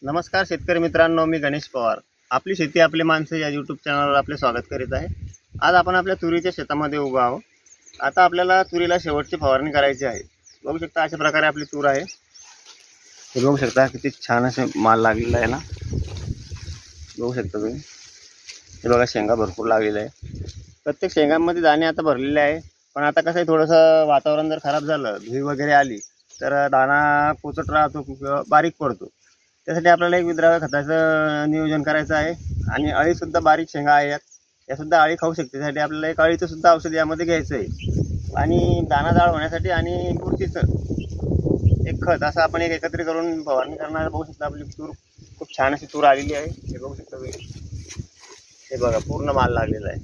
नमस्कार शेतकरी मित्रांनो, मी गणेश पवार. आपली शेती आपले माणसं या यूट्यूब चॅनलवर आपले स्वागत करीत आहे. आज आपण आपल्या तुरीच्या शेतामध्ये उभा आहोत. आता आपल्याला तुरीला शेवटची फवारणी करायची आहे. बघू शकता अशा प्रकारे आपली तूर आहे. हे बघू शकता किती छान असे माल लागलेला आहे ना. बघू शकता तुम्ही. हे बघा शेंगा भरपूर लागलेला आहे. प्रत्येक शेंगांमध्ये दाणे आता भरलेले आहे. पण आता कसं आहे, थोडंसं वातावरण जर खराब झालं, धूळ वगैरे आली तर दाणा कोचट राहतो किंवा बारीक पडतो. त्यासाठी आपल्याला एक विद्राव्य खताचं नियोजन करायचं आहे. आणि अळीसुद्धा बारीक शेंगा आहे यासुद्धा अळी खाऊ शकते. त्यासाठी आपल्याला एक अळीचं सुद्धा औषध यामध्ये घ्यायचं आहे. आणि दाणा जाळ होण्यासाठी आणि बुरशीचं एक खत असं आपण एक एकत्रित करून फवारणी करणार. बघू शकता आपली तूर खूप छान अशी तूर आलेली आहे. हे बघू शकता तुम्ही. हे बघा पूर्ण माल लागलेला आहे.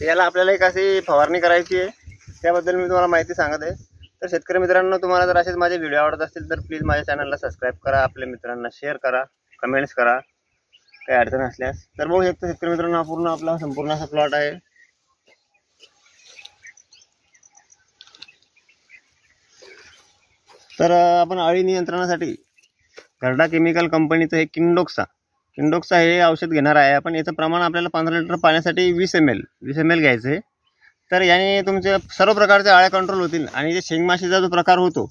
याला आपल्याला एक अशी फवारणी करायची आहे. त्याबद्दल मी तुम्हाला माहिती सांगत आहे. तर शेतकरी मित्रांनो, तुम्हाला जर असेच माझे व्हिडिओ आवडत असतील तर प्लीज माझ्या चॅनलला सबस्क्राईब करा, आपल्या मित्रांना शेअर करा, कमेंट्स करा काही अडचण असल्यास. तर बघू शकता शेतकरी मित्रांनो, पूर्ण आपला संपूर्ण असा प्लॉट आहे. तर आपण अळी नियंत्रणासाठी गर्डा केमिकल कंपनीचं हे किंडोक्सा हे औषध घेणार आहे आपण. याचं प्रमाण आपल्याला 15 लिटर पाण्यासाठी 20 ml घ्यायचं आहे. तर याने तुमचे सर्व प्रकारचे अळ्या कंट्रोल होतील. आणि जे शेंगमाशीचा जो प्रकार होतो,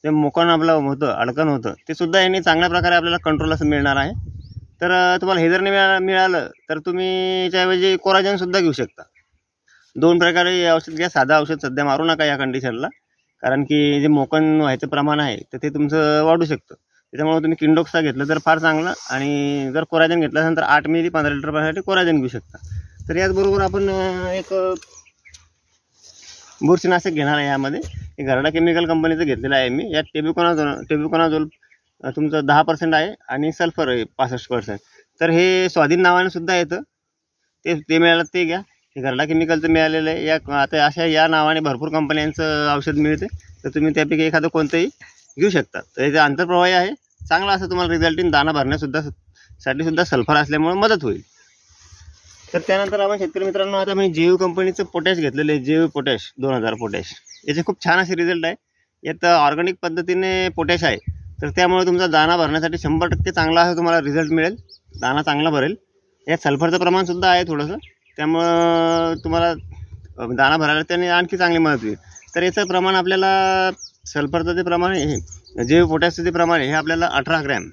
ते मोकण आपलं होतं, अडकण होतं, ते सुद्धा याने चांगल्या प्रकारे आपल्याला कंट्रोल असं मिळणार आहे. तर तुम्हाला हे जर नाही मिळालं तर तुम्ही याच्याऐवजी कोराजेनसुद्धा घेऊ शकता. दोन प्रकारे औषध घ्या. साधं औषध सध्या मारू नका या कंडिशनला, कारण की जे मोकण व्हायचं प्रमाण आहे तर ते तुमचं वाढू शकतं. त्याच्यामुळे तुम्ही किंडोक्सा घेतलं तर फार चांगलं. आणि जर कोराजेन घेतलं असेल तर 8 मिली 15 लिटर पाण्यासाठी कोराजेन घेऊ शकता. तर याचबरोबर आपण एक बुरशीनाशक घेणार आहे. यामध्ये हे गर्डा केमिकल कंपनीचं घेतलेलं आहे मी. यात टेब्युकोनाझोल तुमचं 10% आहे आणि सल्फर आहे 65%. तर हे स्वाधीन नावाने सुद्धा येतं. ते मिळालं ते घ्या. हे गर्डा केमिकलचं मिळालेलं आहे. आता अशा या नावाने भरपूर कंपन्यांचं औषध मिळते. तर तुम्ही त्यापैकी एखादं कोणतंही घेऊ शकता. तर याचे आंतरप्रवाही आहे चांगला असं तुम्हाला रिझल्ट येईल. दाणा भरण्यासाठी सुद्धा सल्फर असल्यामुळे मदत होईल. तर त्यानंतर आपण शेतकरी मित्रांनो, आता मी जेयू कंपनीचं पोटॅश घेतलेलं आहे. जेयू पोटॅश 2000 पोटॅश. याचे खूप छान असे रिझल्ट आहे. यात ऑर्गॅनिक पद्धतीने पोटॅश आहे. तर त्यामुळे तुमचा दाणा भरण्यासाठी 100% चांगला असं तुम्हाला रिझल्ट मिळेल. दाणा चांगला भरेल. यात सल्फरचं प्रमाणसुद्धा आहे थोडंसं. त्यामुळं तुम्हाला दाणा भरायला त्याने आणखी चांगली मदत होईल. तर याचं प्रमाण आपल्याला सल्फरचं जे प्रमाण आहे, जेयू पोटॅशचं जे प्रमाण आहे, हे आपल्याला 18 ग्रॅम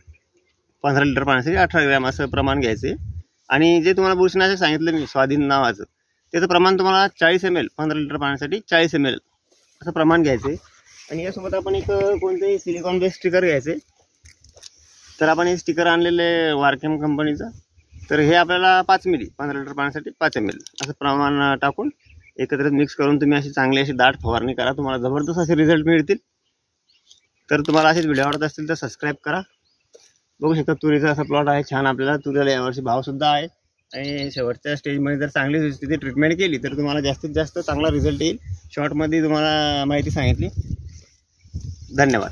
15 लिटर पाण्यासाठी 18 ग्रॅम असं प्रमाण घ्यायचं आहे. आणि जे तुम्हाला बुरशीनाशक सांगितलं मी स्वाधीन नावाचं, त्याचं प्रमाण तुम्हाला 40 ml 15 लिटर पाण्यासाठी 40 ml असं प्रमाण घ्यायचं आहे. आणि यासोबत आपण एक कोणतेही सिलिकॉन बेस स्टिकर घ्यायचं आहे. तर आपण हे स्टिकर आणलेले वारकेम कंपनीचं. तर हे आपल्याला 5 मिली 15 लिटर पाण्यासाठी 5 ml असं प्रमाण टाकून एकत्रित मिक्स करून तुम्ही अशी चांगली अशी दाट फवारणी करा. तुम्हाला जबरदस्त असे रिझल्ट मिळतील. तर तुम्हाला असेच व्हिडिओ आवडत असतील तर सबस्क्राईब करा. बघू शकता तुरीचा असा प्लॉट आहे छान. आपल्याला तुरीला यावर्षी भावसुद्धा आहे. आणि शेवटच्या स्टेजमध्ये जर चांगली तिथे ट्रीटमेंट केली तर तुम्हाला जास्तीत जास्त चांगला रिझल्ट येईल. शॉर्टमध्ये तुम्हाला माहिती सांगितली. धन्यवाद.